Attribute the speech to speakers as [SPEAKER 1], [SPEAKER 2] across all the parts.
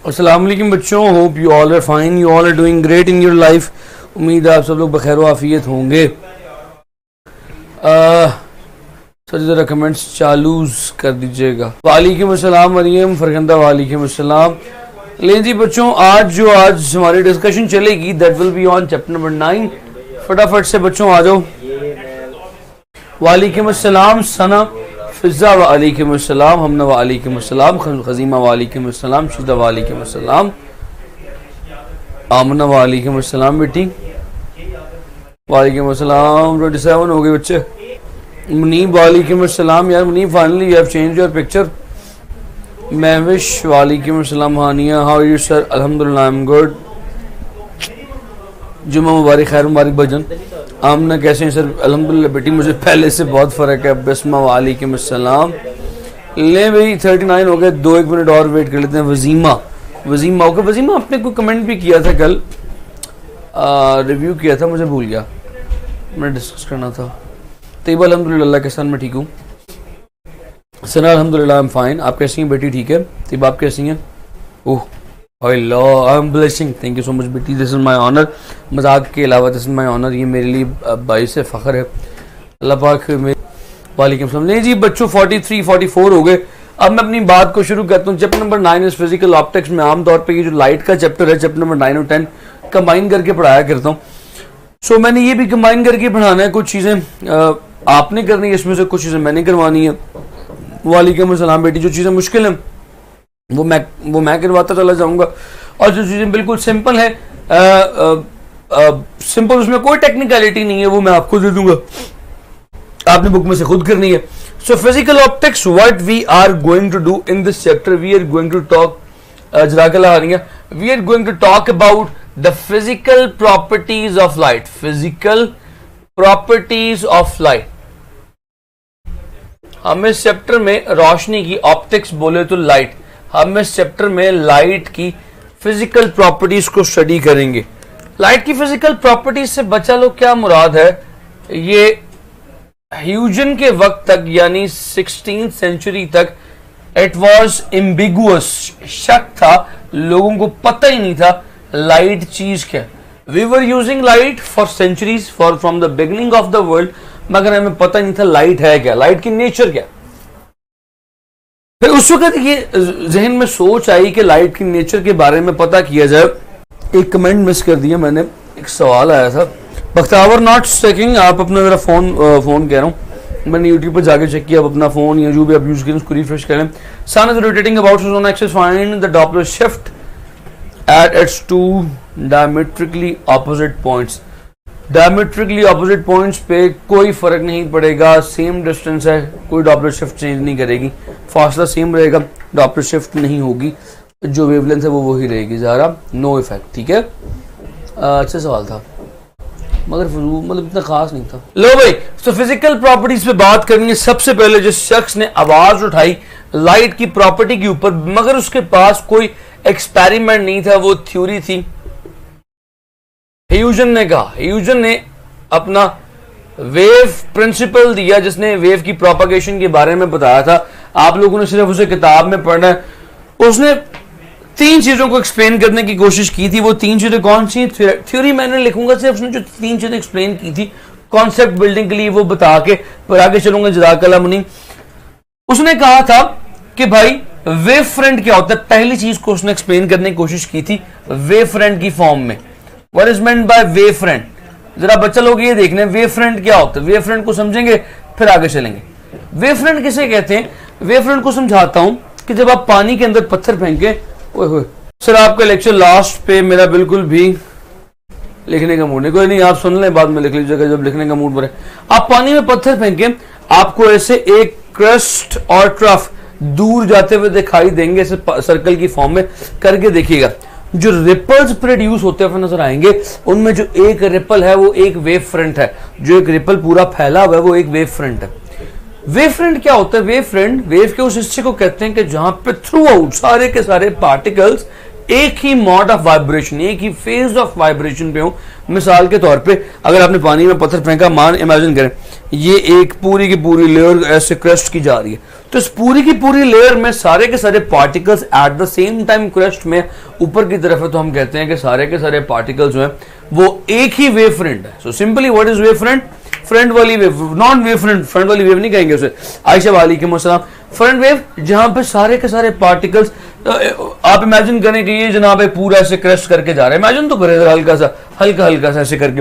[SPEAKER 1] अस्सलाम वालेकुम बच्चों, hope you all are fine, you all are doing great in your life. उम्मीद है आप सब लोग बखैर आफियत होंगे। सर ज़रा कमेंट्स चालू कर दीजिएगा। वालेकुम अस्सलाम मरियम फरगंदा, वालेकुम अस्सलाम। लें जी बच्चों, आज हमारी डिस्कशन चलेगी that will be on chapter number 9। फटाफट से बच्चों आ जाओ। वालेकुम अस्सलाम सना, फिज़ा वालेकुम अस्सलाम, हमना वालेकुम अस्सलाम, खजीमा वालेकुम अस्सलाम, शिदा वालेकुम अस्सलाम, आमना वालेकुम अस्सलाम बेटी, वालेकुम अस्सलाम। 27 हो गए बच्चे। मुनीब वालेकुम अस्सलाम। यार Munib, finally you have change your picture. Mahvish वालेकुम अस्सलाम। Hania, how are you sir? अल्हम्दुलिल्लाह आई एम गुड। जुम्मा मुबारक, खैर मुबारक भजन। आमना कैसे हैं सर? अल्हम्दुलिल्लाह बेटी, मुझे पहले से बहुत फ़र्क है। बिस्मा वालेकुम अस्सलाम। ले भाई 39 हो गए, 2-1 मिनट और वेट कर लेते हैं। वजीमा ओके। वजीमा आपने कोई कमेंट भी किया था कल, रिव्यू किया था, मुझे भूल गया, मैंने डिस्कस करना था। तैयबा अल्हम्दुलिल्लाह के साथ मैं ठीक हूँ। सना अल्हम्दुलिल्लाह आई एम फाइन। आप कैसी हैं बेटी? ठीक है। तैयबा आप कैसी हैं? Oh I am blessing, thank you so much बेटी, दिस इज़ माई ऑनर। मजाक के अलावा दिस इज़ माई ऑनर, ये मेरे लिए बाइस से फ़ख्र है। अल्लाह पाक मेरे। वालेकुम सलाम। नहीं जी बच्चों, 43-44 हो गए। अब मैं अपनी बात को शुरू करता हूँ। Chapter number 9 is physical optics में आमतौर पर ये जो लाइट का चैप्टर है, चैप्टर नंबर 9 और 10 कंबाइन करके पढ़ाया करता हूँ। सो मैंने ये भी कंबाइन करके पढ़ाना है। कुछ चीज़ें आपने करनी है, इसमें से कुछ चीज़ें मैंने करवानी है। वालेकुम अस्सलाम बेटी। जो चीज़ें मुश्किल हैं वो मैं करवाता चला जाऊंगा, और जो चीज़ें बिल्कुल सिंपल है, सिंपल, उसमें कोई टेक्निकलिटी नहीं है, वो मैं आपको दे दूंगा, आपने बुक में से खुद करनी है। So physical optics, what we are going to do in this chapter, we are going to talk we are going to talk about the physical properties of light. Physical properties of light. हम इस chapter में रोशनी की, optics बोले तो light, हम इस chapter में light की फिजिकल प्रॉपर्टीज को स्टडी करेंगे। लाइट की फिजिकल प्रॉपर्टीज से बचा लो क्या मुराद है, ये ह्यूजन के वक्त तक यानी 16th सेंचुरी तक इट वाज एम्बिगुअस, शक था, लोगों को पता ही नहीं था लाइट चीज क्या। We were using light for centuries, for from the beginning of the world, मगर हमें पता नहीं था लाइट है क्या, लाइट की नेचर क्या। फिर उस वक्त ये जहन में सोच आई कि लाइट की नेचर के बारे में पता किया जाए। एक कमेंट मिस कर दिया मैंने, एक सवाल आया था। बख्तावर नॉट चेकिंग, आप अपना जरा फोन कह रहा हूँ, मैंने यूट्यूब पर जाके चेक किया। आप अपना फोन या जो भी आप यूज करें उसको रिफ्रेश करें। Sun is rotating about his own axis, find the Doppler shift at its two diametrically opposite points. Diametrically opposite points पे कोई फर्क नहीं पड़ेगा, सेम डिस्टेंस है, कोई डॉपलर शिफ्ट चेंज नहीं करेगी, फासला सेम रहेगा, डॉपलर शिफ्ट नहीं होगी, जो वेवलेंथ है वो वही रहेगी, ज़रा नो इफेक्ट। ठीक है, अच्छा सवाल था मगर मतलब इतना खास नहीं था। लो भाई, तो फिजिकल प्रॉपर्टीज पे बात करनी है। सबसे पहले जिस शख्स ने आवाज उठाई लाइट की प्रॉपर्टी के ऊपर, मगर उसके पास कोई एक्सपेरिमेंट नहीं था, वो थ्योरी थी, ह्यूजन ने कहा। ह्यूजन ने अपना वेव प्रिंसिपल दिया, जिसने वेव की प्रोपागेशन के बारे में बताया था। आप लोगों ने सिर्फ उसे किताब में पढ़ना है। उसने 3 चीजों को एक्सप्लेन करने की कोशिश की थी। वो 3 चीजें कौन सी? थ्योरी मैंने लिखूंगा सिर्फ, उसने जो 3 चीजें एक्सप्लेन की थी कॉन्सेप्ट बिल्डिंग के लिए, वो बता के फिर आगे चलूंगा। जज़ाकल्लाह मुनीम। उसने कहा था कि भाई वेव फ्रंट क्या होता है, पहली चीज को उसने एक्सप्लेन करने की कोशिश की थी वेव फ्रंट की फॉर्म में। What is meant by wave front? जरा बच्चा लोग ये देखने वेव फ्रंट क्या होता है, वेव फ्रंट को समझेंगे फिर आगे चलेंगे। वेव फ्रंट किसे कहते हैं? वेव फ्रंट को समझाता हूं कि जब आप पानी के अंदर पत्थर फेंके, ओए सर आपका लेक्चर लास्ट पे मेरा बिल्कुल भी लिखने का मूड नहीं, कोई नहीं आप सुन लें, बाद में लिख लीजिएगा जब लिखने का मूड बने। आप पानी में पत्थर फेंके, आपको ऐसे एक क्रस्ट और ट्रफ दूर जाते हुए दिखाई देंगे, ऐसे सर्कल की फॉर्म में करके देखिएगा। जो रिपल्स प्रोड्यूस होते हुए नजर आएंगे, उनमें जो एक रिपल है वो एक वेव फ्रंट है, जो एक रिपल पूरा फैला हुआ है वो एक वेव फ्रंट है। वेव फ्रंट क्या होता है? वेव फ्रंट वेव के उस हिस्से को कहते हैं कि जहां पे थ्रू आउट सारे के सारे पार्टिकल्स एक ही मोड ऑफ वाइब्रेशन, एक ही फेज ऑफ वाइब्रेशन पे हो। मिसाल के तौर पे अगर आपने पानी में पत्थर फेंका, मान इमेजिन करें ये एक पूरी की पूरी लेयर ऐसे क्रस्ट की जा रही है, तो इस पूरी की पूरी लेयर में सारे के सारे particles at the same time crust में ऊपर की तरफ है, तो हम कहते हैं कि सारे के सारे पार्टिकल्स जो है वो एक ही वेव फ्रंट है। So simply what is wave front? Front वाली wave, non wave front, front वाली वेव नहीं कहेंगे उसे। आयशा वालेकुम अस्सलाम। फ्रंट वेव जहां पे सारे के सारे पार्टिकल्स, आप इमेजिन करें कि ये जनाब पूरा ऐसे क्रस्ट करके जा रहा है, इमेजिन तो करें हल्का सा ऐसे करके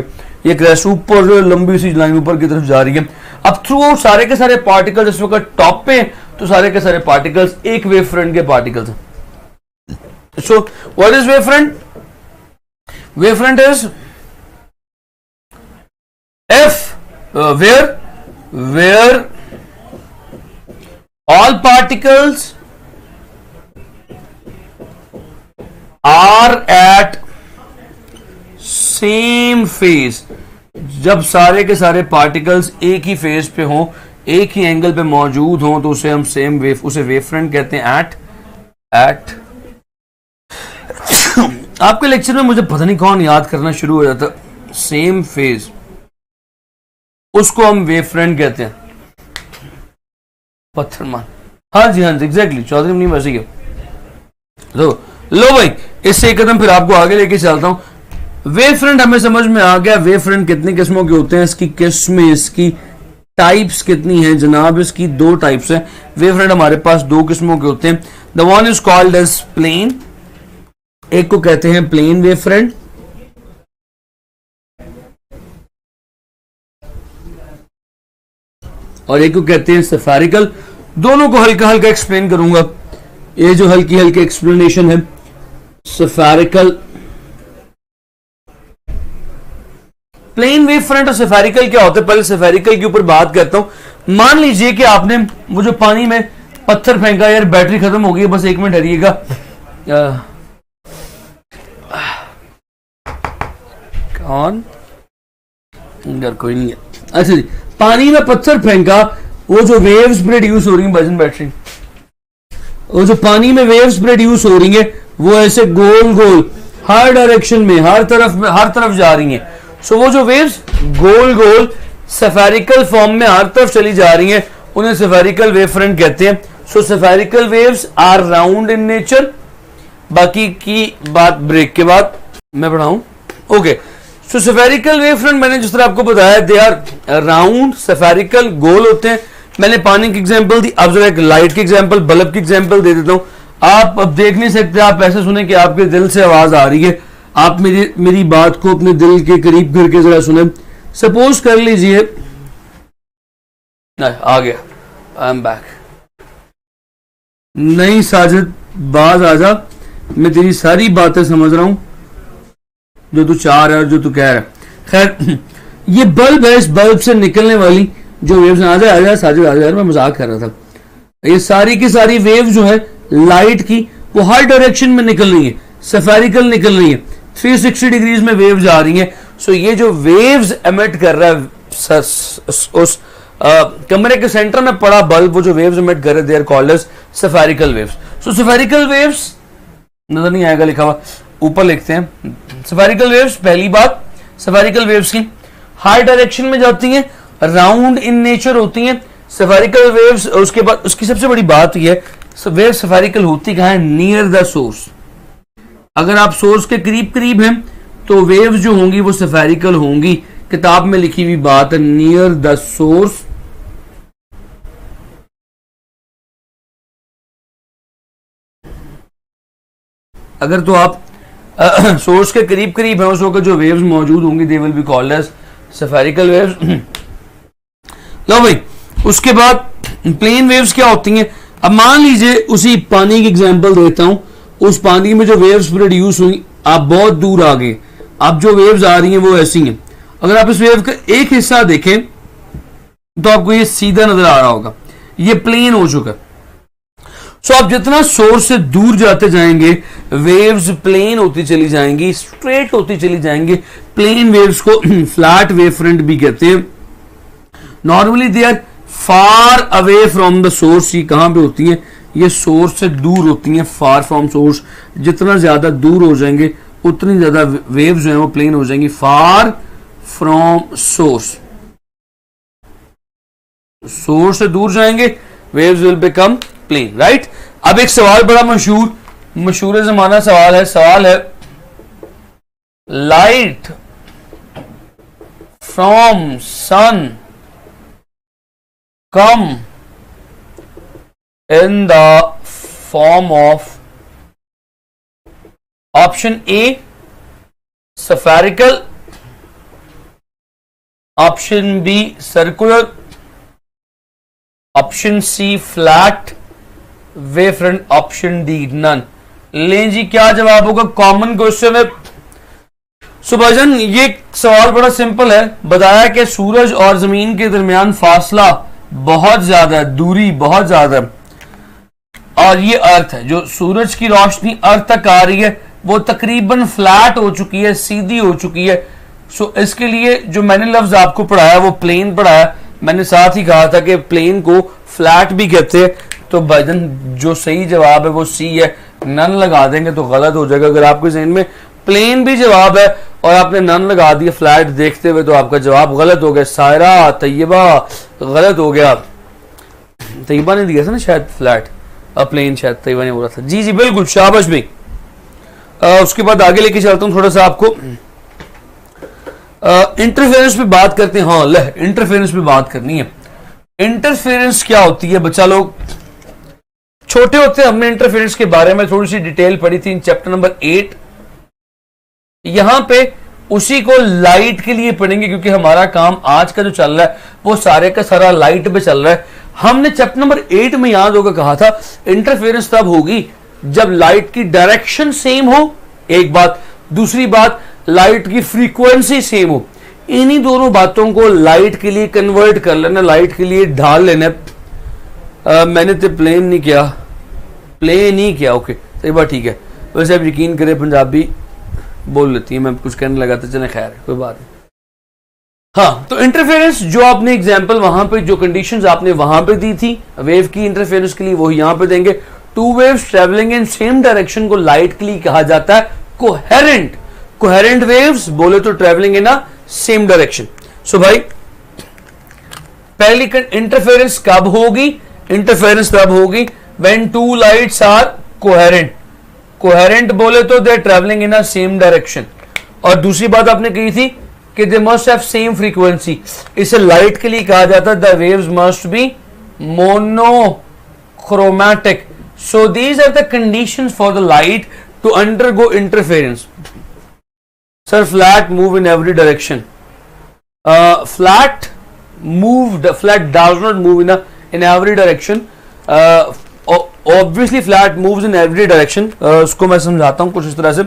[SPEAKER 1] ये क्रस्ट ऊपर लंबी सी लाइन ऊपर की तरफ जा रही है। अब थ्रू सारे के सारे पार्टिकल्स इस वक्त टॉप पे, तो सारे के सारे पार्टिकल्स एक वेव फ्रंट के पार्टिकल्स हैं। So what is wave front? Wave front is F where all particles are at same phase। जब सारे के सारे पार्टिकल्स एक ही फेज पे हों, एक ही एंगल पे मौजूद हों, तो उसे हम सेम वेव, उसे वेव फ्रंट कहते हैं। एट आपके लेक्चर में मुझे पता नहीं कौन याद करना शुरू हो जाता, सेम फेज, उसको हम वेव फ्रंट कहते हैं। पत्थर मान, हाँ जी एग्जैक्टली, चौधरी नहीं बसी के। तो लो भाई, इससे एक कदम फिर आपको आगे लेके चलता हूं। वेव फ्रंट हमें समझ में आ गया। वेव फ्रंट कितनी किस्मों के होते हैं, इसकी किस्में, इसकी टाइप्स कितनी हैं जनाब? इसकी दो टाइप्स हैं। वेव फ्रंट हमारे पास दो किस्मों के होते हैं। The one is called as plane, एक को कहते हैं प्लेन वेव फ्रंट, और एक को कहते हैं स्फेरिकल। दोनों को हल्का हल्का एक्सप्लेन करूंगा। ये जो हल्की हल्की एक्सप्लेनेशन है, स्फेरिकल, प्लेन वेव फ्रंट और स्फेरिकल क्या होता है, पहले स्फेरिकल के ऊपर बात करता हूं। मान लीजिए कि आपने वो जो पानी में पत्थर फेंका, यार बैटरी खत्म हो गई है, बस एक मिनट हरिएगा। कौन इधर? कोई नहीं है। अच्छा जी, पानी में पत्थर फेंका, वो जो वेव्स प्रोड्यूस हो रही हैं वजन बैटरी, वो जो पानी में वेव्स प्रोड्यूस हो रही हैं वो ऐसे गोल गोल हर डायरेक्शन में, हर तरफ जा रही हैं। सो वो जो वेव्स गोल गोल स्फेरिकल फॉर्म में हर तरफ चली जा रही हैं, उन्हें स्फेरिकल वेव फ्रंट कहते हैं। So spherical waves are round in nature. बाकी की बात ब्रेक के बाद मैं पढ़ाऊं। Okay, so spherical wave front मैंने जिस तरह आपको बताया, दे आर राउंड, स्फेरिकल, गोल होते हैं। मैंने पानी की एग्जांपल दी, अब जरा एक लाइट की एग्जांपल, बल्ब की एग्जांपल दे देता हूं। आप अब देख नहीं सकते, आप ऐसे सुने कि आपके दिल से आवाज आ रही है। आप मेरी बात को अपने दिल के करीब करके जरा सुने। सपोज कर लीजिए, आ गया, आई एम बैक। नहीं साजिद, बाज आजा, मैं तेरी सारी बातें समझ रहा हूं जो तू चाह रहा है और जो तू कह रहा है। खैर, ये बल्ब है, इस बल्ब से निकलने वाली जो वेव्स, आ जाए साजिद आ जाए, मैं मजाक कर रहा था। ये सारी की सारी वेव जो है लाइट की, वो हर डायरेक्शन में निकल रही है, स्फेरिकल निकल रही है, 360 डिग्रीज में वेव्स आ रही हैं। सो ये जो वेव्स एमिट कर रहा है उस कमरे के सेंटर में पड़ा बल्ब, वो जो वेव्स एमिट कर रहे हैं, they are called as spherical waves. So spherical waves, नजर नहीं आएगा लिखा हुआ, ऊपर लिखते हैं। स्फेरिकल वेव्स, पहली बात, स्फेरिकल वेव्स की हर डायरेक्शन में जाती हैं, राउंड इन नेचर होती हैं स्फेरिकल वेव्स। उसके बाद उसकी सबसे बड़ी बात यह है, वेव स्फेरिकल होती कहां है? Near the source. अगर आप सोर्स के करीब करीब हैं तो वेव्स जो होंगी वो स्फेरिकल होंगी। किताब में लिखी हुई बात है, नियर द सोर्स अगर तो आप सोर्स के करीब करीब है, उस वक्त जो वेव्स मौजूद होंगी they will be called as spherical waves. लो भाई, उसके बाद प्लेन वेव्स क्या होती हैं? अब मान लीजिए उसी पानी की एग्जांपल देता हूं। उस पानी में जो वेव्स प्रोड्यूस हुई, आप बहुत दूर आ गए, अब जो वेव्स आ रही हैं वो ऐसी हैं। अगर आप इस वेव का एक हिस्सा देखें तो आपको ये सीधा नजर आ रहा होगा, ये प्लेन हो चुका है। सो आप जितना सोर्स से दूर जाते जाएंगे, वेव्स प्लेन होती चली जाएंगी, स्ट्रेट होती चली जाएंगी। प्लेन वेव्स को फ्लैट वेव फ्रंट भी कहते हैं। Normally they are far away from the source. ये कहां पे होती है? ये सोर्स से दूर होती हैं, फार फ्रॉम सोर्स। जितना ज्यादा दूर हो जाएंगे उतनी ज्यादा वेव्स जो है वो प्लेन हो जाएंगी। फार फ्रॉम सोर्स, सोर्स से दूर जाएंगे, waves will become plane, right. अब एक सवाल बड़ा मशहूर जमाना सवाल है light from sun come in the form of option A spherical, option B circular, option C flat wave front, option D none. लें जी क्या जवाब होगा? कॉमन क्वेश्चन है। सुभाजन ये सवाल बड़ा सिंपल है। बताया कि सूरज और जमीन के दरमियान फासला बहुत ज्यादा है, दूरी बहुत ज्यादा है, और ये अर्थ है। जो सूरज की रोशनी अर्थ तक आ रही है वो तकरीबन फ्लैट हो चुकी है, सीधी हो चुकी है। सो इसके लिए जो मैंने लफ्ज आपको पढ़ाया वो प्लेन पढ़ाया। मैंने साथ ही कहा था कि प्लेन को फ्लैट भी कहते हैं। तो भाईजान जो सही जवाब है वो सी है। नन लगा देंगे तो गलत हो जाएगा। अगर आपके ज़हन में प्लेन भी जवाब है और आपने नन लगा दिया फ्लैट देखते हुए तो आपका जवाब गलत हो गया। सायरा तैयबा गलत हो गया। तैयबा ने दिया था ना शायद फ्लैट, प्लेन शायद तैयबा ने बोला था। जी जी बिल्कुल, शाबाश भाई। उसके बाद आगे लेके चलता हूं थोड़ा सा आपको। इंटरफेरेंस पे बात करते हैं। हाँ इंटरफेरेंस पे बात करनी है। इंटरफेरेंस क्या होती है? बच्चा लोग छोटे होते हमने इंटरफेरेंस के बारे में थोड़ी सी डिटेल पढ़ी थी, चैप्टर नंबर 8। यहां पे उसी को लाइट के लिए पढ़ेंगे क्योंकि हमारा काम आज का जो चल रहा है वो सारे का सारा लाइट पे चल रहा है। हमने चैप्टर नंबर 8 में याद होगा कहा था इंटरफेरेंस तब होगी जब लाइट की डायरेक्शन सेम हो, एक बात। दूसरी बात लाइट की फ्रीक्वेंसी सेम हो। इन्हीं दोनों बातों को लाइट के लिए कन्वर्ट कर लेना, लाइट के लिए ढाल लेना। मैंने तो प्लेन नहीं किया। ओके सही बात, ठीक है। वैसे आप यकीन करें पंजाबी बोल लेती है, मैं कुछ कहने लगा था, चले खैर है, कोई बात नहीं। हाँ तो इंटरफेरेंस जो आपने एग्जाम्पल वहां पे जो कंडीशंस आपने वहां पे दी थी वेव की इंटरफेरेंस के लिए वो यहां पे देंगे। Two waves travelling in same direction को लाइट के लिए कहा जाता है कोहेरेंट। कोहेरेंट वेव्स बोले तो travelling in a same direction. So भाई पहली इंटरफेरेंस कब होगी? इंटरफेरेंस तब होगी when two lights are coherent. Coherent बोले तो they travelling in a same direction. और दूसरी बात आपने कही थी कि they must have same frequency. इसे लाइट के लिए कहा जाता है the waves must be monochromatic. So these are the conditions for the light to undergo interference. Sir, flat move in every direction. Flat does not move in every direction. Obviously flat moves in every direction. उसको मैं समझाता हूँ कुछ इस तरह से।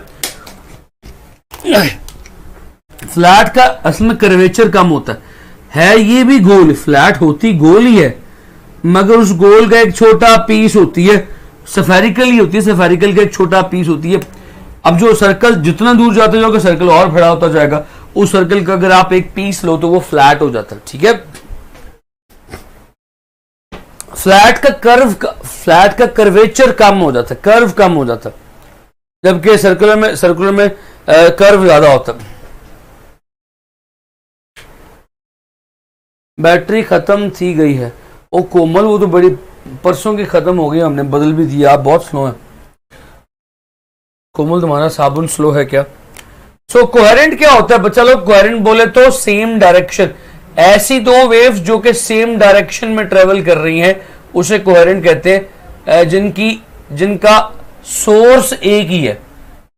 [SPEAKER 1] Flat का असल में कर्वेचर कम होता है ये भी गोल, फ्लैट होती गोल ही है मगर उस गोल का एक छोटा पीस होती है, सफेरिकल ही होती है, सफेरिकल का एक छोटा पीस होती है। अब जो सर्कल जितना दूर जाते जाओगे सर्कल और बड़ा होता जाएगा। उस सर्कल का अगर आप एक पीस लो तो वो फ्लैट हो जाता है, ठीक है। फ्लैट का कर्वेचर कम हो जाता है, कर्व कम हो जाता है, जबकि सर्कुलर में कर्व ज्यादा होता है। बैटरी खत्म थी गई है। ओ कोमल वो तो बड़ी परसों की खत्म हो गई, हमने बदल भी दिया। आप बहुत स्लो है कोमल, तुम्हारा साबुन स्लो है क्या? सो कोहेरेंट क्या होता है बच्चा लोग? कोहेरेंट बोले तो सेम डायरेक्शन, ऐसी दो वेव्स जो कि सेम डायरेक्शन में ट्रेवल कर रही हैं उसे कोहेरेंट कहते हैं, जिनका सोर्स एक ही है।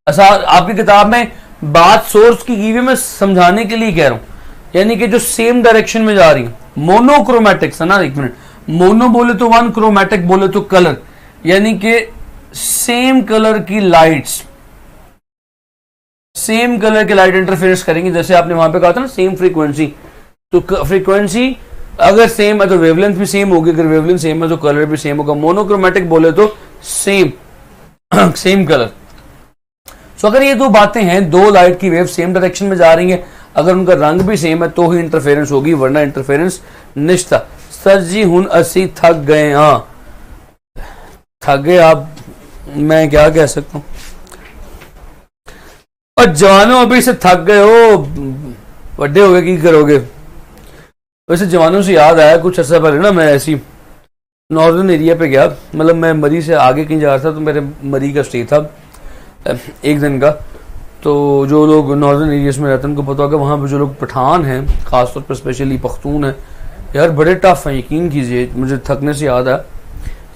[SPEAKER 1] आपकी किताब में बात सोर्स की हुई, मैं समझाने के लिए कह रहा हूं, यानी कि जो सेम डायरेक्शन में जा रही है। मोनोक्रोमैटिक्स है ना, एक मिनट, मोनो बोले तो वन, क्रोमैटिक बोले तो कलर, यानी कि सेम कलर की लाइट्स, सेम कलर की लाइट इंटरफेरेंस करेंगी। जैसे आपने वहां पे कहा था ना सेम फ्रीक्वेंसी, तो फ्रीक्वेंसी अगर सेम है तो वेवलेंथ भी सेम होगी, अगर वेवलेंथ सेम है तो कलर भी सेम होगा। मोनोक्रोमैटिक बोले तो सेम कलर। सो अगर ये दो बातें हैं, दो लाइट की वेव सेम डायरेक्शन में जा रही हैं, अगर उनका रंग भी सेम है तो ही इंटरफेरेंस होगी, वरना इंटरफेरेंस निश्चित। सर जी हुन असी थक गए। हाँ थक गए आप, मैं क्या कह सकता हूँ। और जवानों अभी से थक गए हो, बड़े हो गए, की करोगे। वैसे जवानों से याद आया, कुछ अर्सा पहले ना मैं ऐसी नॉर्दर्न एरिया पे गया, मतलब मैं मरी से आगे कहीं जा रहा था, तो मेरे मरी का स्टे था एक दिन का। तो जो लोग नॉर्दर्न एरियाज में रहते हैं उनको पता होगा, वहाँ पे जो लोग पठान हैं ख़ासतौर पर, स्पेशली पख्तून हैं यार, बड़े टफ हैं, यकीन कीजिए। मुझे थकने से याद आया,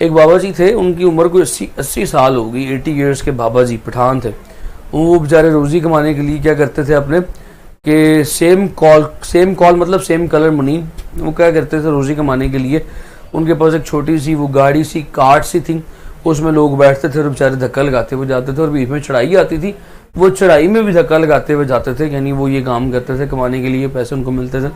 [SPEAKER 1] एक बाबा जी थे, उनकी उम्र को 80 साल हो गई, 80 ईयर्स के बाबा जी, पठान थे। वो बेचारे रोज़ी कमाने के लिए क्या करते थे अपने कि सेम कॉल मतलब सेम कलर मनी, वो क्या करते थे रोज़ी कमाने के लिए, उनके पास एक छोटी सी वो गाड़ी सी कार्ट सी थी, उसमें लोग बैठते थे और बेचारे धक्का लगाते हुए जाते थे, और बीच में चढ़ाई आती थी, वो चढ़ाई में भी धक्का लगाते हुए जाते थे, यानी वो ये काम करते थे, कमाने के लिए पैसे उनको मिलते थे।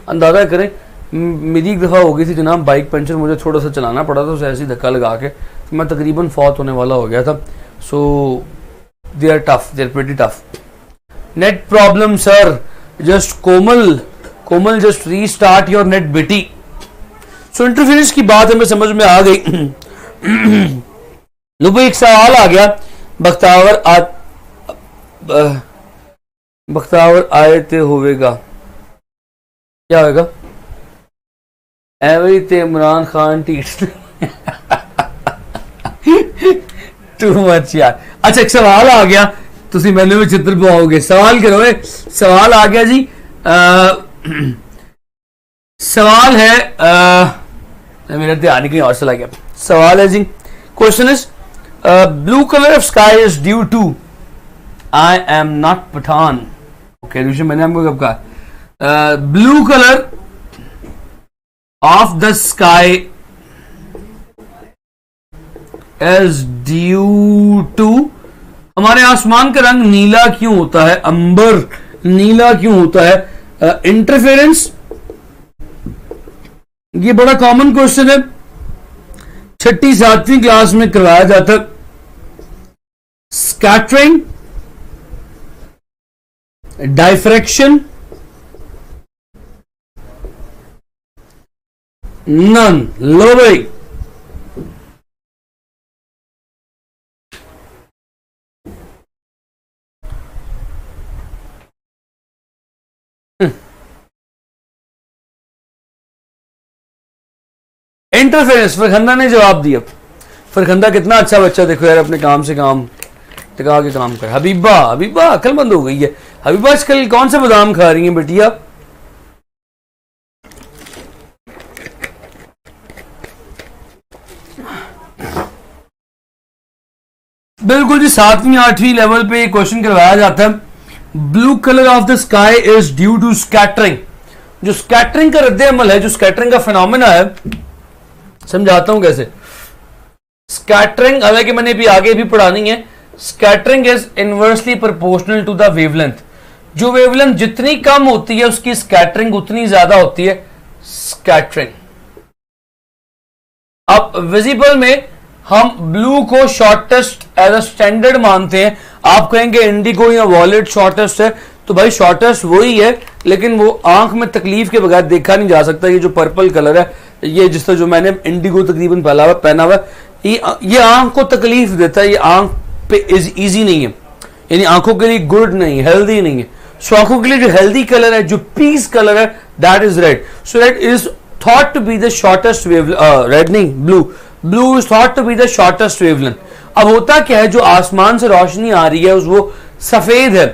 [SPEAKER 1] अंदाज़ा करें, मेरी एक दफ़ा हो गई थी जनाब बाइक पंचर, मुझे थोड़ा सा चलाना पड़ा था, उसे ऐसे ही धक्का लगा के तो मैं तकरीबन फौत होने वाला हो गया था। So they are tough, they are pretty tough. Net problem sir, just Komal just restart your net बेटी। सो इंटरफेरेंस की बात हमें समझ में आ गई। लो भाई, एक सवाल आ गया, बख्तावर आए थे होवेगा, क्या होगा? एवरी ते Imran Khan tit too much यार। अच्छा, एक सवाल आ गया, तुसी मैंने भी चित्र पाओगे, सवाल करो। सवाल आ गया जी, सवाल है, मेरा ध्यान कहीं और चला गया। सवाल है जी, question is blue colour of sky is due to I am not Pathan. Okay, मैंने आपको कब कहा? Blue colour of the sky is due to, हमारे आसमान का रंग नीला क्यों होता है, अंबर नीला क्यों होता है? इंटरफेरेंस, ये बड़ा कॉमन क्वेश्चन है, 6ठी 7वीं क्लास में करवाया जाता। Scattering, diffraction, none. लो भाई, इंटरफेरेंस। फरखंदा ने जवाब दिया। फरखंदा कितना अच्छा बच्चा, देखो यार, अपने काम से काम टिका के काम कर। हबीबा अक्लमंद हो गई है। हबीबा आजकल कौन से बादाम खा रही हैं बेटिया? बिल्कुल जी, 7वीं 8वीं लेवल पे क्वेश्चन करवाया जाता है। Blue colour of the sky is due to scattering. जो स्कैटरिंग का रद्द अमल है, जो स्कैटरिंग का फिनोमेना है, समझाता हूं कैसे। स्कैटरिंग, हालांकि मैंने भी आगे भी पढ़ानी है, scattering is inversely proportional to the wavelength. जो वेवलेंथ जितनी कम होती है उसकी स्कैटरिंग उतनी ज्यादा होती है। स्कैटरिंग, अब विजिबल में हम ब्लू को शॉर्टेस्ट एज अ स्टैंडर्ड मानते हैं। आप कहेंगे इंडिगो या वॉलेट शॉर्टेस्ट है, तो भाई शॉर्टेस्ट वही है, लेकिन वो आंख में तकलीफ के बगैर देखा नहीं जा सकता। ये जो पर्पल कलर है, ये जिस तरह जो मैंने इंडिगो तकरीबन पहना हुआ, ये आंख को तकलीफ देता है, ये आंख पे इजी नहीं है, यानी आंखों के लिए गुड नहीं, हेल्दी नहीं है। सो आंखों के लिए जो हेल्दी कलर है, जो पीस कलर है, that is red. So red is thought to be the shortest wave, red नहीं, blue is thought to be the shortest wavelength. अब होता क्या है, जो आसमान से रोशनी आ रही है वो सफेद है,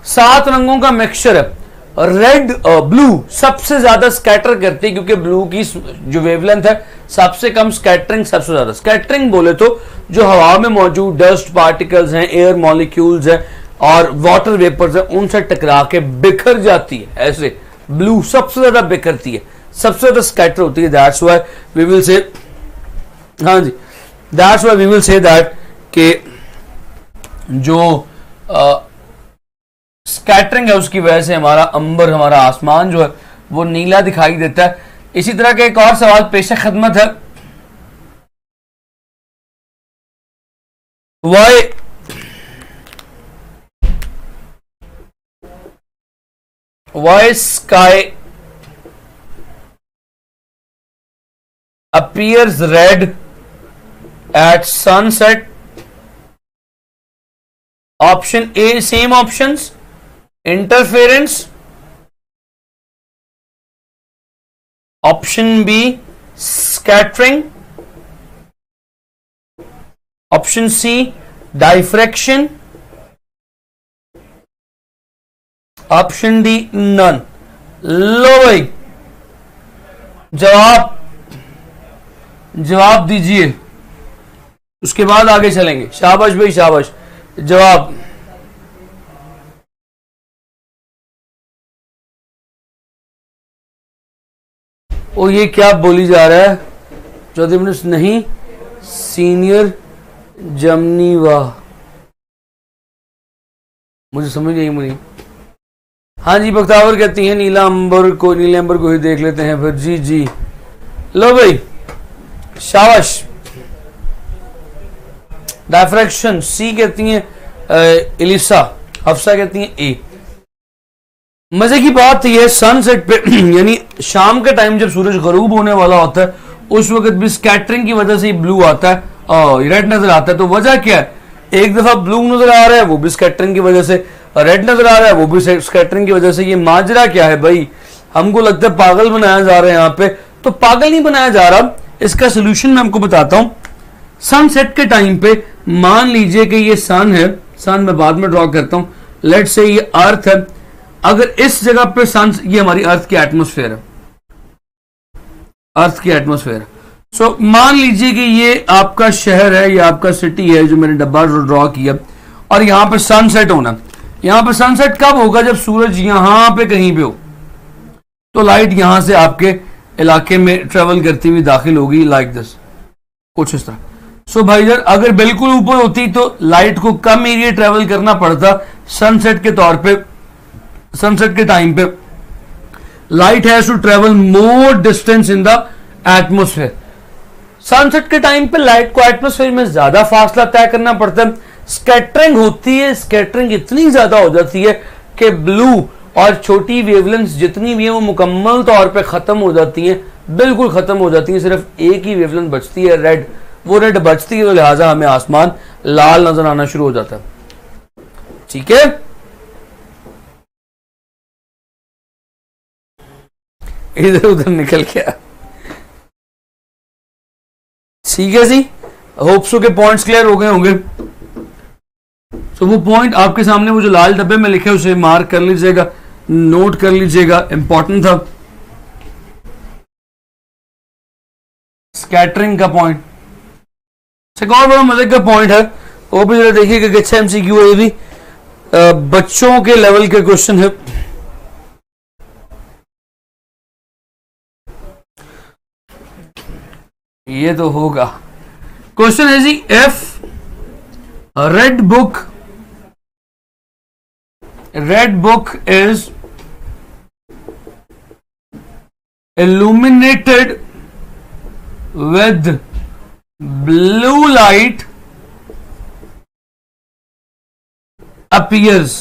[SPEAKER 1] 7 रंगों का मिक्सचर है। रेड ब्लू सबसे ज्यादा स्कैटर करती है, क्योंकि ब्लू की जो वेवलेंथ है सबसे कम, स्कैटरिंग सबसे ज्यादा। स्कैटरिंग बोले तो जो हवा में मौजूद डस्ट पार्टिकल्स हैं, एयर मॉलिक्यूल्स हैं और वाटर वेपर्स हैं, उनसे टकरा के बिखर जाती है। ऐसे ब्लू सबसे ज्यादा बिखरती है, सबसे ज्यादा स्कैटर होती है। That's why we will say, हाँ जी, that's why we will say that कि जो स्कैटरिंग है उसकी वजह से हमारा अंबर, हमारा आसमान जो है वो नीला दिखाई देता है। इसी तरह का एक और सवाल पेश खदमत है। Why sky appears red at sunset. Option A same options, interference. Option B scattering. Option C diffraction. Option D none. लो भाई, जवाब दीजिए, उसके बाद आगे चलेंगे। शाबाश भाई शाबाश, जवाब। ओ ये क्या बोली जा रहा है? 14 मिनट नहीं, सीनियर जमनी, वाह मुझे समझ नहीं मुझे। हाँ जी, बख्तावर कहती हैं नीला अंबर को ही देख लेते हैं फिर। जी जी, लो भाई शाबाश। डायफ्रैक्शन सी कहती हैं इलिसा, हफ्सा कहती हैं ए। मजे की बात यह सनसेट पे यानी शाम के टाइम जब सूरज गरूब होने वाला होता है उस वक्त भी स्कैटरिंग की वजह से ब्लू आता है और रेड नजर आता है। तो वजह क्या है? एक दफा ब्लू नजर आ रहा है वो भी स्कैटरिंग की वजह से, रेड नजर आ रहा है वो भी स्कैटरिंग की वजह से। ये माजरा क्या है भाई? हमको लगता है पागल बनाया जा रहा है यहाँ पे, तो पागल नहीं बनाया जा रहा। इसका सोल्यूशन मैं आपको बताता हूं। सनसेट के टाइम पे मान लीजिए कि ये सन है, सन मैं बाद में ड्रॉ करता हूं। लेट्स से ये अर्थ है, अगर इस जगह पे सन, ये हमारी अर्थ की एटमॉस्फेयर है, अर्थ की एटमॉस्फेयर। सो मान लीजिए कि ये आपका शहर है, ये आपका सिटी है जो मैंने डब्बा ड्रॉ किया, और यहां पे सनसेट होना। यहां पे सनसेट कब होगा? जब सूरज यहां पे कहीं पे हो, तो लाइट यहां से आपके इलाके में ट्रेवल करती हुई दाखिल होगी, लाइक दिस, कुछ इस तरह। सो भाई यार, अगर बिल्कुल ऊपर होती तो लाइट को कम एरिया ट्रेवल करना पड़ता। सनसेट के तौर पे, सनसेट के टाइम पे light has to travel more distance in the atmosphere. Sunset के टाइम पे लाइट को एटमोस्फेयर में ज्यादा फासला तय करना पड़ता है। स्कैटरिंग होती है, स्कैटरिंग इतनी ज्यादा हो जाती है कि ब्लू और छोटी वेवलेंथ जितनी भी है वो मुकम्मल तौर पे खत्म हो जाती हैं, बिल्कुल खत्म हो जाती हैं। सिर्फ एक ही वेवलेंथ बचती है, रेड। वो रेड बचती है तो लिहाजा हमें आसमान लाल नजर आना शुरू हो जाता है। ठीक है, इधर उधर निकल गया। ठीक है जी, होप्सो के पॉइंट्स क्लियर हो गए होंगे। तो वो पॉइंट आपके सामने वो जो लाल डब्बे में लिखे उसे मार्क कर लीजिएगा, नोट कर लीजिएगा, इंपॉर्टेंट था स्कैटरिंग का पॉइंट। एक और बड़ा मजे का पॉइंट है, वो भी जरा देखिएगा कि अच्छा एमसीक्यू है, ये भी बच्चों के लेवल के क्वेश्चन है। ये तो होगा। क्वेश्चन है जी, if red book is illuminated with blue light appears.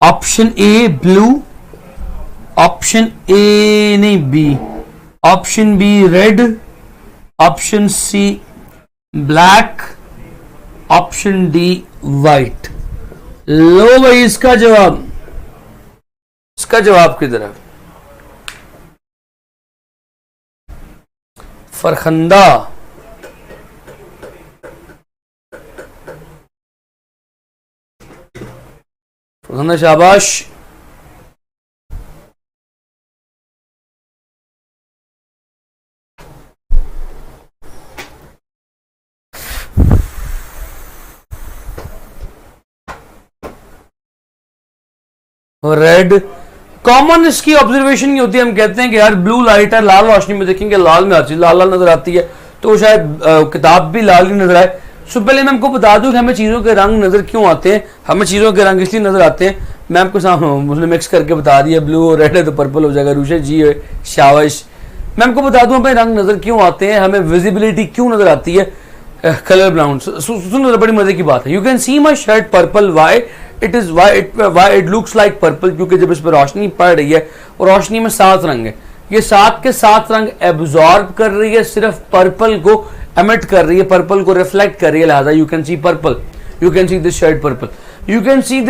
[SPEAKER 1] Option A blue, option A नहीं B, option B red, option C black, option D white. लो भाई, इसका जवाब किधर है? फरखंदा, शाबाश। रेड कॉमन इसकी ऑब्जर्वेशन नहीं होती। हम कहते हैं कि यार ब्लू लाइट है, लाल रोशनी में देखेंगे लाल में हर चीज लाल लाल नजर आती है, तो शायद किताब भी लाल ही नजर आए। सो पहले मैं आपको बता दूं कि हमें चीजों के रंग नजर क्यों आते हैं। हमें चीजों के रंग इसलिए नजर आते हैं, मैं आपको सामने मिक्स करके बता दिया, ब्लू और रेड है तो पर्पल हो जाएगा। रूशे जी शाबाश। मैं आपको बता दूं हमें रंग नजर क्यों आते हैं, हमें विजिबिलिटी क्यों नजर आती है, कलर ब्राउन। सुनो, बड़ी मजे की बात है। You can C my shirt purple, why it looks like purple, क्योंकि जब इस पर रोशनी पड़ रही है और रोशनी में 7 रंग है, ये 7 के 7 रंग एब्जॉर्ब कर रही है, सिर्फ पर्पल को एमिट कर रही है, पर्पल को रिफ्लेक्ट कर रही है, लिहाजा you can see purple, you can see this shade purple, you can see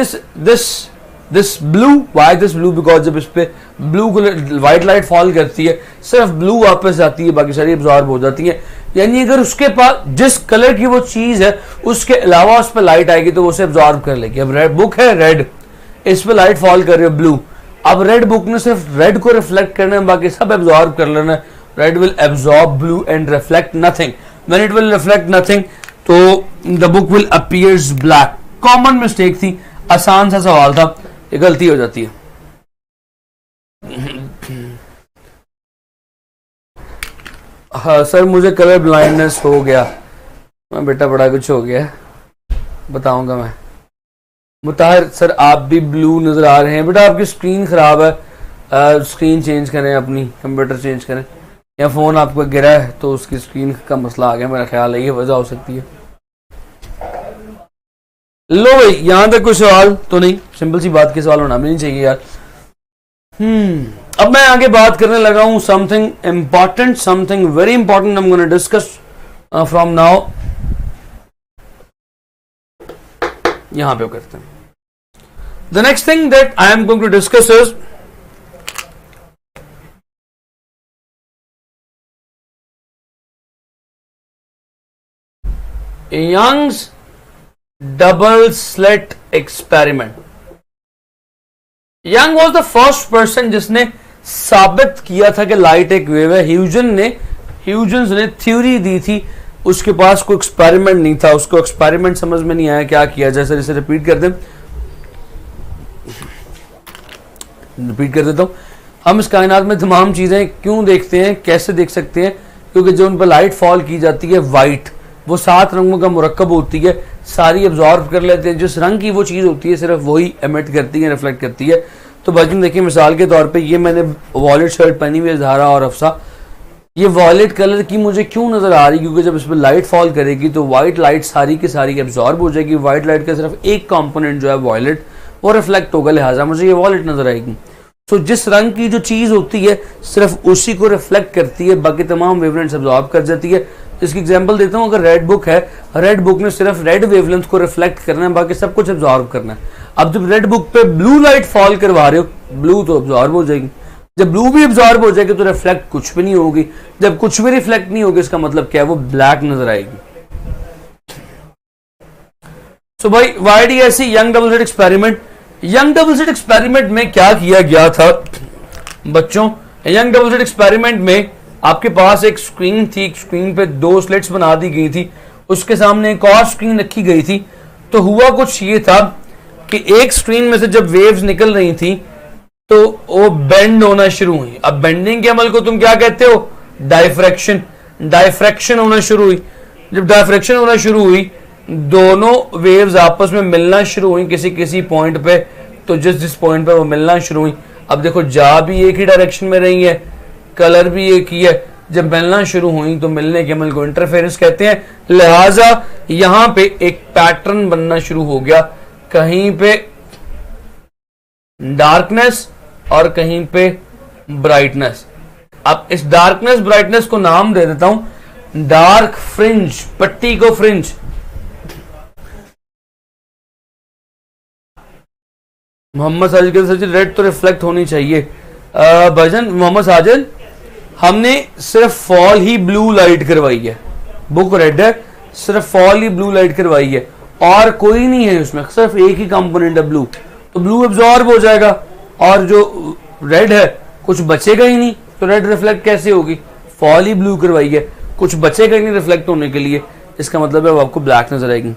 [SPEAKER 1] this blue. Why this blue? Because जब इस पे ब्लू व्हाइट लाइट फॉल करती है सिर्फ ब्लू वापस जाती है, बाकी सारी एब्जॉर्ब हो जाती है। यानी अगर उसके पास जिस कलर की वो चीज है उसके अलावा उस पर लाइट आएगी तो वो उसे एब्जॉर्ब कर लेगी। अब रेड बुक है, रेड, इस पे लाइट फॉल कर रही है ब्लू, अब रेड बुक ने सिर्फ रेड को रिफ्लेक्ट करना है, बाकी सब एब्जॉर्ब कर लेना है। Red will absorb blue and reflect nothing. When it will reflect nothing तो the book will appears black. Common mistake थी, आसान सा सवाल था, ये गलती हो जाती है। हाँ सर मुझे कलर ब्लाइंडनेस हो गया। मैं बेटा बड़ा कुछ हो गया, बताऊंगा मैं। मुताहिर सर आप भी ब्लू नजर आ रहे हैं। बेटा आपकी स्क्रीन खराब है, स्क्रीन चेंज करें, अपनी कंप्यूटर चेंज करें, या फोन आपको गिरा है तो उसकी स्क्रीन का मसला आ गया, मेरा ख्याल है ये वजह हो सकती है। लो भाई यहां तक कोई सवाल तो नहीं, सिंपल सी बात के सवाल होना भी नहीं चाहिए यार। अब मैं आगे बात करने लगा हूं something important, something very important I am gonna discuss from now. यहां पे करते हैं। The next thing that I am going to discuss is Young's double slit experiment. Young was the first person जिसने साबित किया था कि लाइट एक वेव है। ह्यूजेंस ने थ्योरी दी थी, उसके पास कोई एक्सपेरिमेंट नहीं था, उसको एक्सपेरिमेंट समझ में नहीं आया क्या किया जाए। सर इसे रिपीट कर देता हूं। हम इस कायनात में तमाम चीजें क्यों देखते हैं, कैसे देख सकते हैं? क्योंकि जो उन पर लाइट फॉल की जाती है वाइट, वो 7 रंगों का मुरक्कब होती है, सारी एब्जॉर्ब कर लेते हैं। जिस रंग की वो चीज होती है सिर्फ वही एमिट करती है, रिफ्लेक्ट करती है। तो बच्चों देखिए मिसाल के तौर पे ये मैंने वॉलेट शर्ट पहनी हुई है ज़हरा और अफसा, ये वॉलेट कलर की मुझे क्यों नजर आ रही? क्योंकि जब इस पर लाइट फॉल करेगी तो व्हाइट लाइट सारी की सारी एब्जॉर्ब हो जाएगी। व्हाइट लाइट का सिर्फ एक कंपोनेंट जो है वॉलेट, वो रिफ्लेक्ट होगा, लिहाजा मुझे ये वॉलेट नजर आएगी। तो जिस रंग की जो चीज होती है सिर्फ उसी को रिफ्लेक्ट करती है, बाकी तमाम वेवलेंथ्स एब्जॉर्ब कर जाती है। इसकी एग्जांपल देता हूं, अगर रेड बुक है, रेड बुक ने सिर्फ रेड वेवलेंथ को रिफ्लेक्ट करना है, बाकी सब कुछ एब्जॉर्ब करना है। अब जब रेड बुक पे ब्लू लाइट फॉल करवा रहे हो, ब्लू तो एब्जॉर्ब हो जाएगी। जब ब्लू भी एब्जॉर्ब हो जाएगी तो रिफ्लेक्ट कुछ भी नहीं होगी। जब कुछ भी रिफ्लेक्ट नहीं होगी इसका मतलब क्या है? वो ब्लैक नजर आएगी। सो भाई Y D S C Young double slit experiment. Young double slit experiment में क्या किया गया था बच्चों? यंग डबल स्लिट एक्सपेरिमेंट में आपके पास एक स्क्रीन थी, स्क्रीन पे 2 स्लिट्स बना दी गई थी, उसके सामने एक और स्क्रीन रखी गई थी। तो हुआ कुछ ये था कि एक स्क्रीन में से जब वेव्स निकल रही थी तो वो बेंड होना शुरू हुई। अब बेंडिंग के अमल को तुम क्या कहते हो? डायफ्रैक्शन। डायफ्रैक्शन होना शुरू हुई। जब डायफ्रैक्शन होना शुरू हुई, दोनों वेव्स आपस में मिलना शुरू हुई किसी किसी पॉइंट पे। तो जिस पॉइंट पे वो मिलना शुरू हुई, अब देखो जा भी एक ही डायरेक्शन में रही है, कलर भी एक ही है। जब मिलना शुरू हुई तो मिलने के अमल को इंटरफेरेंस कहते हैं। लिहाजा यहां पे एक पैटर्न बनना शुरू हो गया, कहीं पे डार्कनेस और कहीं पे ब्राइटनेस। अब इस डार्कनेस ब्राइटनेस को नाम दे देता हूं डार्क फ्रिंज, पट्टी को फ्रिंज। मोहम्मद साजिद के सर रेड तो रिफ्लेक्ट होनी चाहिए। भजन मोहम्मद साजिद, हमने सिर्फ फॉल ही ब्लू लाइट करवाई है, बुक रेड है, सिर्फ फॉल ही ब्लू लाइट करवाई है और कोई नहीं है उसमें, सिर्फ एक ही कंपोनेंट है ब्लू। तो ब्लू एब्जॉर्ब हो जाएगा और जो रेड है कुछ बचेगा ही नहीं। तो रेड रिफ्लेक्ट कैसे होगी? फॉल ही ब्लू करवाई है, कुछ बचेगा ही नहीं रिफ्लेक्ट होने के लिए। इसका मतलब है वो आपको ब्लैक नजर आएगी।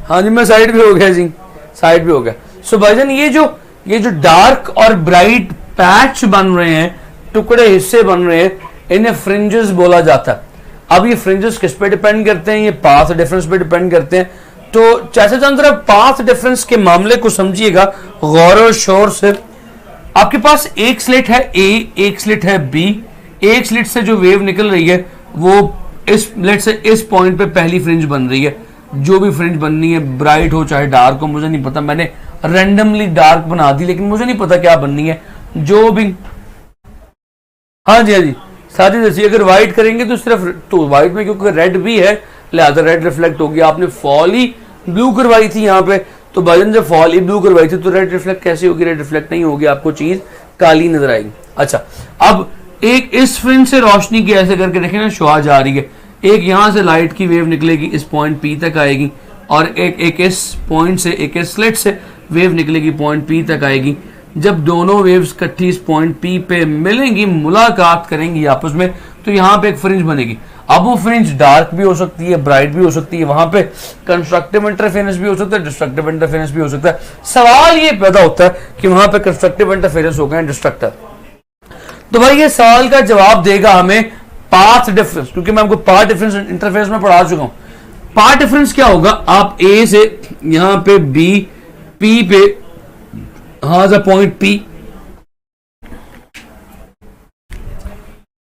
[SPEAKER 1] हाँ जी मैं साइड भी हो गया जी, साइड भी हो गया। सो भाईजान ये जो डार्क और ब्राइट पैच बन रहे हैं, टुकड़े हिस्से बन रहे हैं, इन्हें फ्रिंजेस बोला जाता है। अब ये फ्रिंजेस किस पे डिपेंड करते हैं? ये पाथ डिफरेंस पे डिपेंड करते हैं। तो चाचा जान जरा पाथ डिफरेंस के मामले को समझिएगा गौर और शोर से। आपके पास एक स्लिट है ए, एक स्लिट है बी। एक स्लिट से जो वेव निकल रही है वो इस लेट से इस पॉइंट पे पहली फ्रिंज बन रही है। जो भी फ्रिंज बननी है, ब्राइट हो चाहे डार्क हो, मुझे नहीं पता, मैंने रैंडमली डार्क बना दी, लेकिन मुझे नहीं पता क्या बननी है। जो भी हाँ जी हाँ जी, सारी जैसी। अगर व्हाइट करेंगे तो सिर्फ, तो व्हाइट में क्योंकि रेड भी है लिहाजा रेड रिफ्लेक्ट होगी। आपने फॉल ही ब्लू करवाई थी यहाँ पे, तो भाईजान जब फॉल ही ब्लू करवाई थी तो रेड रिफ्लेक्ट कैसे होगी? रेड रिफ्लेक्ट नहीं होगी, आपको चीज काली नजर आएगी। अच्छा, अब एक इस फ्रिंज से रोशनी की ऐसे करके देखें ना, शुआ जा रही है। एक यहां से लाइट की वेव निकलेगी, इस पॉइंट पी तक आएगी, और एक इस पॉइंट से, एक इस स्लिट से वेव निकलेगी, पॉइंट पी तक आएगी। जब दोनों वेव्स इकट्ठी इस पॉइंट पी पे मिलेंगी, मुलाकात करेंगी आपस में, तो यहाँ पे एक फ्रिंज बनेगी। अब वो फ्रिंज डार्क भी हो सकती है, ब्राइट भी हो सकती है, वहां पे कंस्ट्रक्टिव इंटरफेरेंस भी हो सकता है, डिस्ट्रक्टिव इंटरफेरेंस भी हो सकता है। सवाल ये पैदा होता है कि वहां पे कंस्ट्रक्टिव इंटरफेरेंस हो गए, डिस्ट्रक्टिव। तो भाई ये सवाल का जवाब देगा हमें पाथ डिफरेंस, क्योंकि मैं आपको पाथ डिफरेंस इंटरफेरेंस में पढ़ा चुका हूं। पाथ डिफरेंस क्या होगा? आप ए से यहां पे बी, पी पे, हाँ the point P,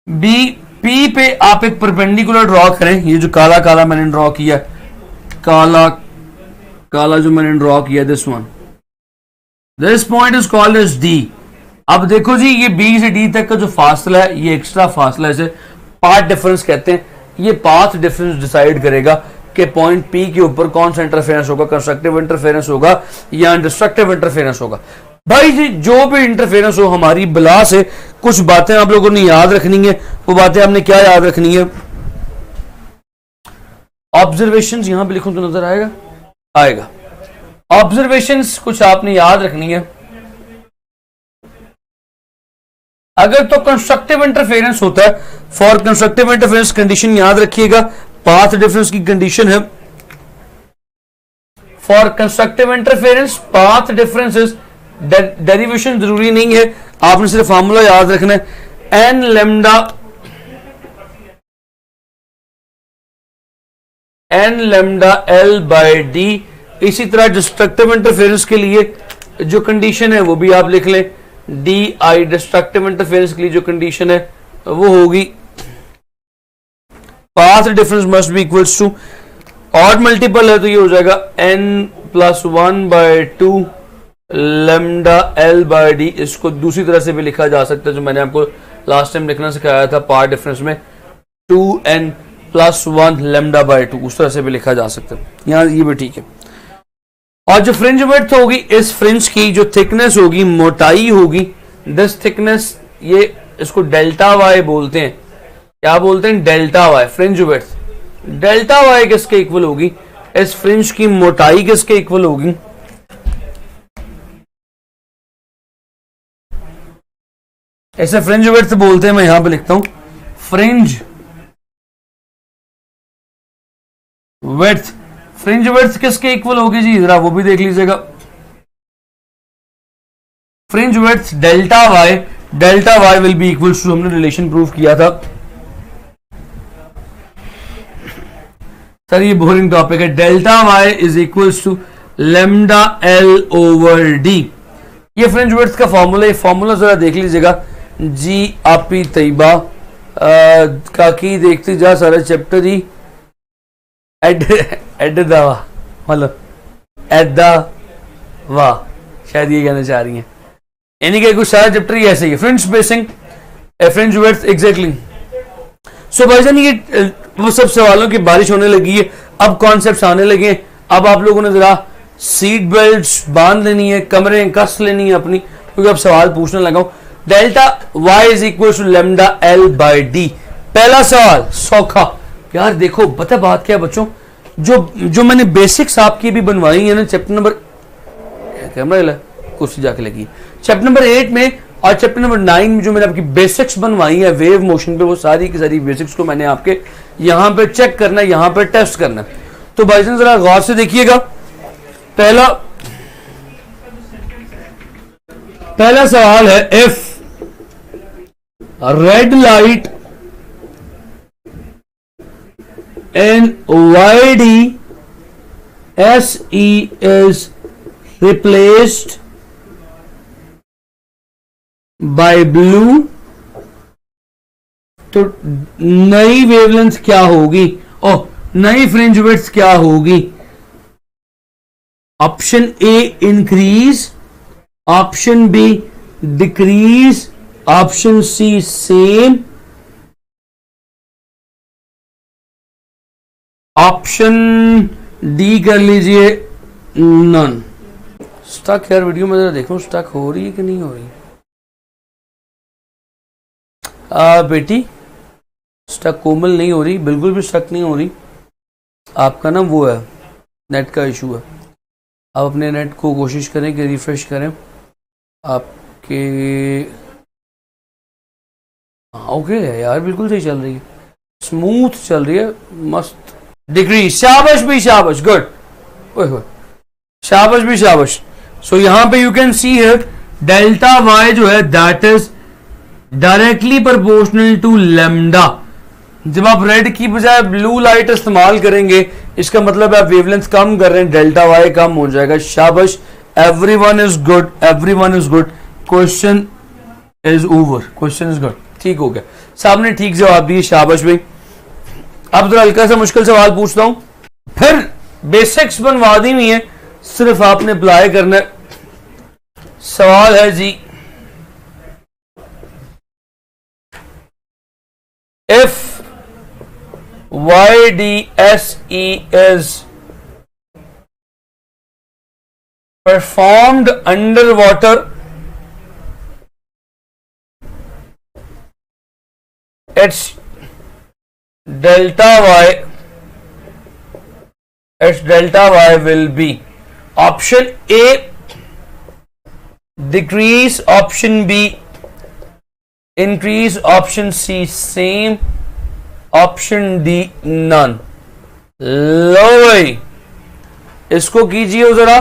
[SPEAKER 1] B P पे आप एक परपेंडिकुलर ड्रॉ करें। ये जो काला काला मैंने ड्रॉ किया, काला काला जो मैंने ड्रॉ किया, this one, this point is called as D. अब देखो जी, ये बी से डी तक का जो फासला है, ये एक्स्ट्रा फासला है, इसे पाथ डिफरेंस कहते हैं। ये पाथ डिफरेंस डिसाइड करेगा कि पॉइंट पी के ऊपर कौन सा इंटरफेरेंस होगा, कंस्ट्रक्टिव इंटरफेरेंस होगा या डिस्ट्रक्टिव इंटरफेरेंस होगा। भाई जी जो भी इंटरफेरेंस हो, हमारी बला से कुछ बातें आप लोगों ने याद रखनी है। वो बातें आपने क्या याद रखनी है? ऑब्जर्वेशंस यहां पे लिखूं तो नजर आएगा, आएगा। ऑब्जर्वेशंस कुछ आपने याद रखनी है। अगर तो कंस्ट्रक्टिव इंटरफेरेंस होता है, फॉर कंस्ट्रक्टिव इंटरफेरेंस कंडीशन याद रखिएगा, पाथ डिफरेंस की कंडीशन है for constructive interference path differences. Derivation जरूरी नहीं है, आपने सिर्फ फार्मूला याद रखना है, n lambda l by d. इसी तरह डिस्ट्रक्टिव इंटरफेरेंस के लिए जो कंडीशन है वो भी आप लिख लें, डी आई। डिस्ट्रक्टिव इंटरफेरेंस के लिए जो कंडीशन है वो होगी path difference must be equals to, odd multiple है तो ये हो जाएगा n+1/2 lambda l by D. इसको दूसरी तरह से भी लिखा जा सकता है, जो मैंने आपको लास्ट टाइम लिखना सिखाया था पाथ डिफरेंस में, 2n+1 लेमडा बाय 2, उस तरह से भी लिखा जा सकता है। यहां ये भी ठीक है। और जो फ्रिंज विड्थ होगी, इस फ्रिंज की जो थिकनेस होगी, मोटाई होगी, दिस थिकनेस, ये इसको डेल्टा वाई बोलते हैं। क्या बोलते हैं? Delta y, fringe width. Delta y किसके इक्वल होगी? इस फ्रिंज की मोटाई किसके इक्वल होगी? ऐसे फ्रिंज विड्थ बोलते हैं, मैं यहां पे लिखता हूं फ्रिंज विड्थ। फ्रिंज विड्थ किसके इक्वल होगी जी? जरा वो भी देख लीजिएगा। Fringe width delta y will be equal to, हमने रिलेशन प्रूव किया था सर, ये बोरिंग टॉपिक है। Delta y is equal to lambda l over d. ये फ्रिंज विड्थ का फॉर्मूला, ये फॉर्मूला जरा देख लीजिएगा जी। आपी तैयबा काकी देखते जा सारा चैप्टर ही एड दवा, मतलब एदा वाह, शायद ये कहना चाह रही हैं, यानी कि कुछ सारा चैप्टर ही ऐसे ही है। Fringe spacing, fringe width, exactly. So भाईजान ये वो सब सवालों की बारिश होने लगी है, अब कॉन्सेप्ट्स आने लगे। अब आप लोगों ने जरा सीट बेल्ट बांध लेनी है, कमरे कस लेनी है अपनी, क्योंकि अब सवाल पूछने लगा हूं। Delta y is equal to lambda l by d. पहला सवाल सौखा यार, देखो पता बात क्या है बच्चों, जो मैंने बेसिक्स आपकी भी बनवाई है ना, चैप्टर नंबर, कैमरा कुर्सी जाके लगी, चैप्टर नंबर 8 में और चैप्टर नंबर 9 में जो मैंने आपकी बेसिक्स बनवाई है वेव मोशन पे, वो सारी की सारी बेसिक्स को मैंने आपके यहां पे चेक करना है, यहां पे टेस्ट करना है। तो भाईजान जरा गौर से देखिएगा। पहला सवाल है, if red light in YD SE is replaced by blue, तो नई वेवलेंथ क्या होगी? ओह, नई फ्रिंज विड्थ क्या होगी? Option A increase, option B decrease, option C same, option D कर लीजिए नन। स्टक यार, वीडियो में जरा देखो स्टक हो रही है कि नहीं हो रही। बेटी स्टक कोमल नहीं हो रही, बिल्कुल भी स्टक नहीं हो रही। आपका ना वो है, नेट का इशू है। आप अपने नेट को कोशिश करें कि रिफ्रेश करें आपके। ओके है यार, बिल्कुल सही चल रही है, स्मूथ चल रही है, मस्त। डिग्री, शाबाश भी शाबाश, गुड, शाबाश भी शाबाश। सो यहां पे यू कैन सी है डेल्टा वाई जो है that is directly proportional to lambda. जब आप रेड की बजाय ब्लू लाइट इस्तेमाल करेंगे, इसका मतलब है आप वेवलेंथ कम कर रहे हैं, डेल्टा वाई कम हो जाएगा। शाबाश, everyone is good, everyone is good. Question is over, question is good, ठीक हो गया, सामने ठीक जवाब दिए, शाबाश भाई। अब तो हल्का सा मुश्किल सवाल पूछता हूं, फिर बेसिक्स बनवा दी हुई है, सिर्फ आपने अप्लाई करना है। सवाल है जी, if YDSE is performed underwater, its delta y will be option A decrease, option B increase, option C same, option D none. लो भाई, इसको कीजिए जरा,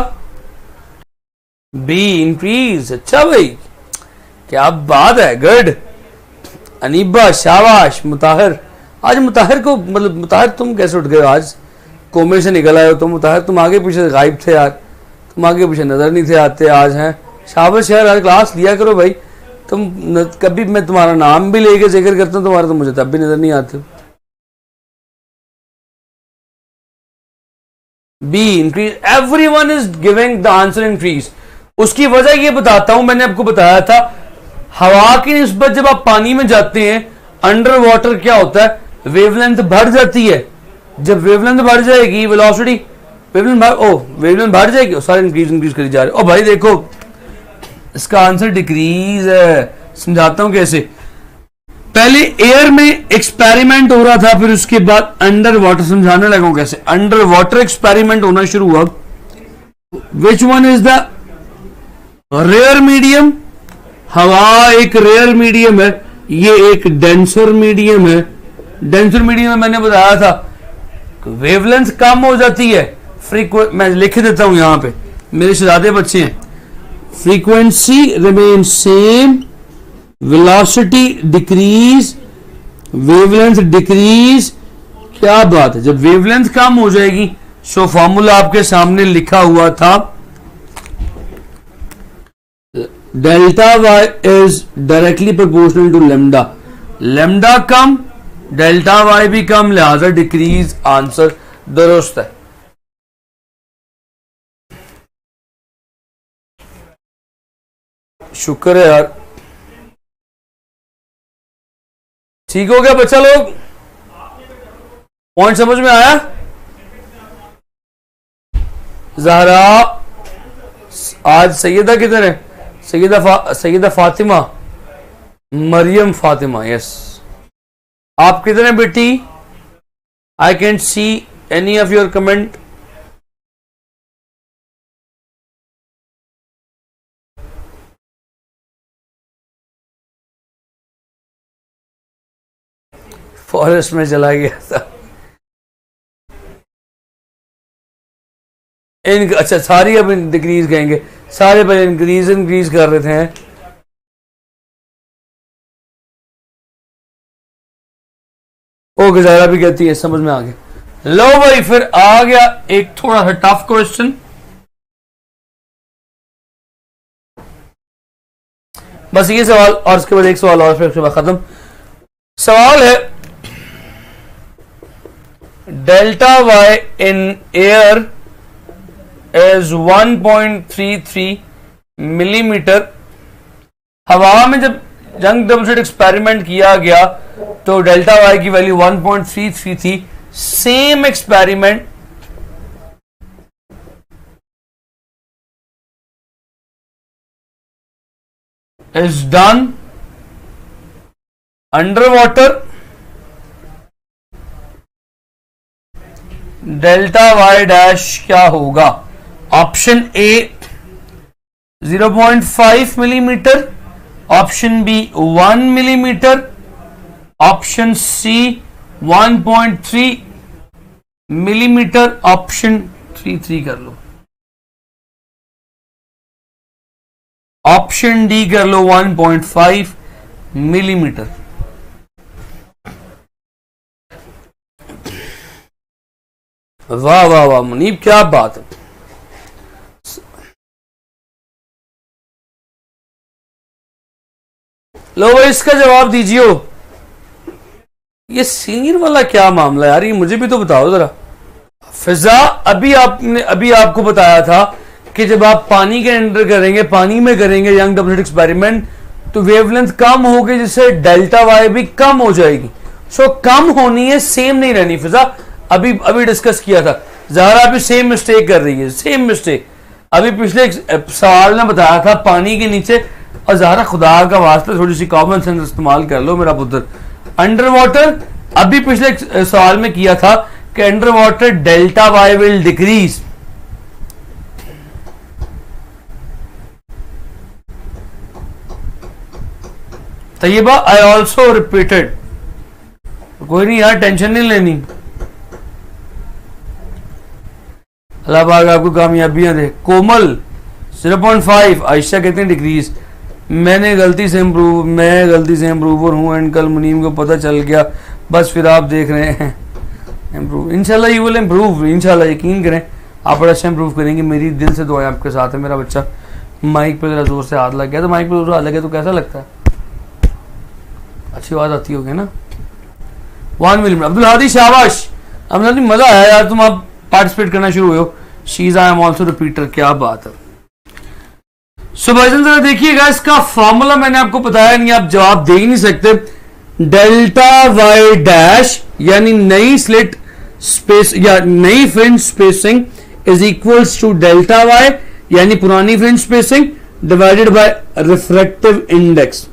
[SPEAKER 1] बी इंक्रीज। अच्छा भाई, क्या बात है, गुड। अनीबा शाबाश। मुताहिर, आज मुताहिर को मतलब मुताहिर तुम कैसे उठ गए आज, कोमे से निकल आए हो तुम। मुताहिर तुम आगे पीछे गायब थे यार, तुम आगे पीछे नजर नहीं थे आते, आज हैं। शाबाश यार, आज क्लास लिया करो भाई। तुम कभी मैं तुम्हारा नाम भी लेके जिक्र करता हूँ तुम्हारा, तो मुझे तब भी नजर नहीं आते। Be increase, everyone is giving the answer increase. उसकी वजह ये बताता हूं, मैंने आपको बताया था, हवा की निस्बत जब आप पानी में जाते हैं अंडर वाटर क्या होता है, वेवलेंथ बढ़ जाती है। जब वेवलेंथ बढ़ जाएगी, वेलोसिटी वेवलेंथ बढ़ जाएगी, सारे इंक्रीज करी जा रहे। ओ भाई देखो, इसका आंसर डिक्रीज है। समझाता हूं कैसे। पहले एयर में एक्सपेरिमेंट हो रहा था, फिर उसके बाद अंडर वाटर, समझाने लगा कैसे। अंडर वाटर एक्सपेरिमेंट होना शुरू हुआ। Which one is the rare medium? हवा एक रेयर मीडियम है, ये एक डेंसर मीडियम है। डेंसर मीडियम में मैंने बताया था वेवलेंथ कम हो जाती है, मैं लिख देता हूं यहां पे, मेरे शहजादे बच्चे हैं। Frequency remain same, velocity decrease, wavelength decrease. क्या बात है, जब वेवलेंथ कम हो जाएगी, सो फॉर्मूला आपके सामने लिखा हुआ था, delta y is directly proportional to lambda. Lambda कम, डेल्टा वाई भी कम, लिहाजा डिक्रीज आंसर दुरुस्त है। शुक्र है यार, ठीक हो गया बच्चा लोग, पॉइंट समझ में आया? ज़हरा, आज सैयदा किधर है? सैयदा फातिमा, मरियम फातिमा, यस। आप किधर हैं बेटी? I can't see any of your comment. Forest में चला गया था। अच्छा, सारी अब डिक्रीज कहेंगे, सारे पहले इंक्रीज कर रहे थे। ओ गुजारा भी कहती है, समझ में आ गया। लो भाई, फिर आ गया एक थोड़ा सा टफ क्वेश्चन। बस ये सवाल और उसके बाद एक सवाल और, फिर उसके बाद खत्म। सवाल है, delta y in air is 1.33 millimetre. हवा में जब यंग डबल स्लिट एक्सपेरिमेंट किया गया तो डेल्टा वाई की वैल्यू 1.33 थी। Same experiment is done under water, delta y dash क्या होगा? Option A 0.5 millimetre, option B 1 millimetre, option C 1.3 millimetre, option 3 कर लो, ऑप्शन डी कर लो 1.5 मिलीमीटर। वाह वाह वाह मुनीब, क्या बात है। लो भाई इसका जवाब दीजिए। ये सीनियर वाला क्या मामला है यार, ये मुझे भी तो बताओ जरा। फिजा अभी आपको बताया था कि जब आप पानी के अंदर करेंगे, पानी में करेंगे यंग डबल स्लिट एक्सपेरिमेंट, तो वेवलेंथ कम होगी जिससे डेल्टा वाई भी कम हो जाएगी। सो कम होनी है, सेम नहीं रहनी। फिजा अभी डिस्कस किया था। ज़ाहरा भी सेम मिस्टेक कर रही है, सेम मिस्टेक। अभी पिछले सवाल में बताया था पानी के नीचे, और ज़ाहरा खुदा का वास्ता थोड़ी सी कॉमन सेंस इस्तेमाल कर लो मेरा पुत्र। अंडर वाटर अभी पिछले सवाल में किया था कि under water delta y will decrease. Taiyaba I also repeated. कोई नहीं यार, टेंशन नहीं लेनी। अल्लाह पाक आपको कामयाबियां दे। कोमल 0.5, आयशा कहते हैं डिक्रीज। मैं गलती से इम्प्रूवर हूँ एंड कल मुनीम को पता चल गया, बस फिर आप देख रहे हैं इम्प्रूव। इंशाल्लाह यू विल इम्प्रूव, इंशाल्लाह यकीन करें आप बड़ा अच्छा इम्प्रूव करेंगे। मेरी दिल से दुआएं आपके साथ है। मेरा बच्चा माइक पे जरा जोर से हाथ लग गया, तो माइक पे जोर हाथ लगे तो कैसा लगता है? अच्छी आवाज आती होगी ना। 1 मिलीमीटर। अब्दुल हादी शाबाश, अब्दुल मजा आया यार, तुम आप पार्टिसिपेट करना शुरू हुए हो। शीज आई एम ऑल्सो रिपीटर, क्या बात है। सो भाईजान जरा देखिएगा, इसका फॉर्मूला मैंने आपको बताया नहीं, आप जवाब दे ही नहीं सकते। डेल्टा वाई डैश यानी नई स्लिट स्पेस या नई fringe spacing is equals to delta y यानी पुरानी fringe spacing divided by refractive index.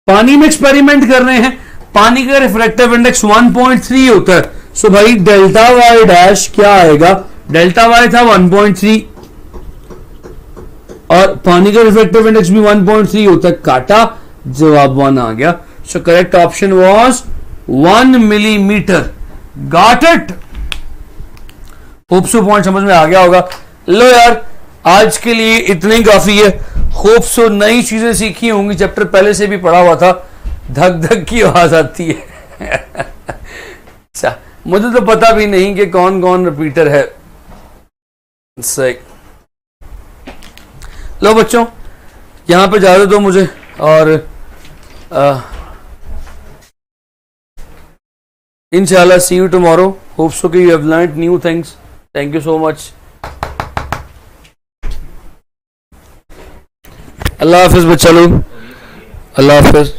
[SPEAKER 1] पानी में एक्सपेरिमेंट कर रहे हैं, पानी का रिफ्रैक्टिव इंडेक्स 1.3 होता है। सो भाई डेल्टा वाई डैश क्या आएगा? डेल्टा वाई था 1.3 और पानी का रिफ्रैक्टिव इंडेक्स भी 1.3 होता है, काटा, जवाब 1 आ गया। So correct option was 1 millimetre. Got it? Hope so point समझ में आ गया होगा। लो यार आज के लिए इतनी ही काफी है। होप सो नई चीजें सीखी होंगी, चैप्टर पहले से भी पढ़ा हुआ था। धक धक की आवाज आती है। अच्छा, मुझे तो पता भी नहीं कि कौन कौन रिपीटर है। सही। लो बच्चों यहां पे इजाजत दो मुझे, और इंशाल्लाह see you tomorrow. Hope so कि you have learned new things. Thank you so much. अल्लाह हाफिज बच्चा लोग, अल्लाह हाफिज।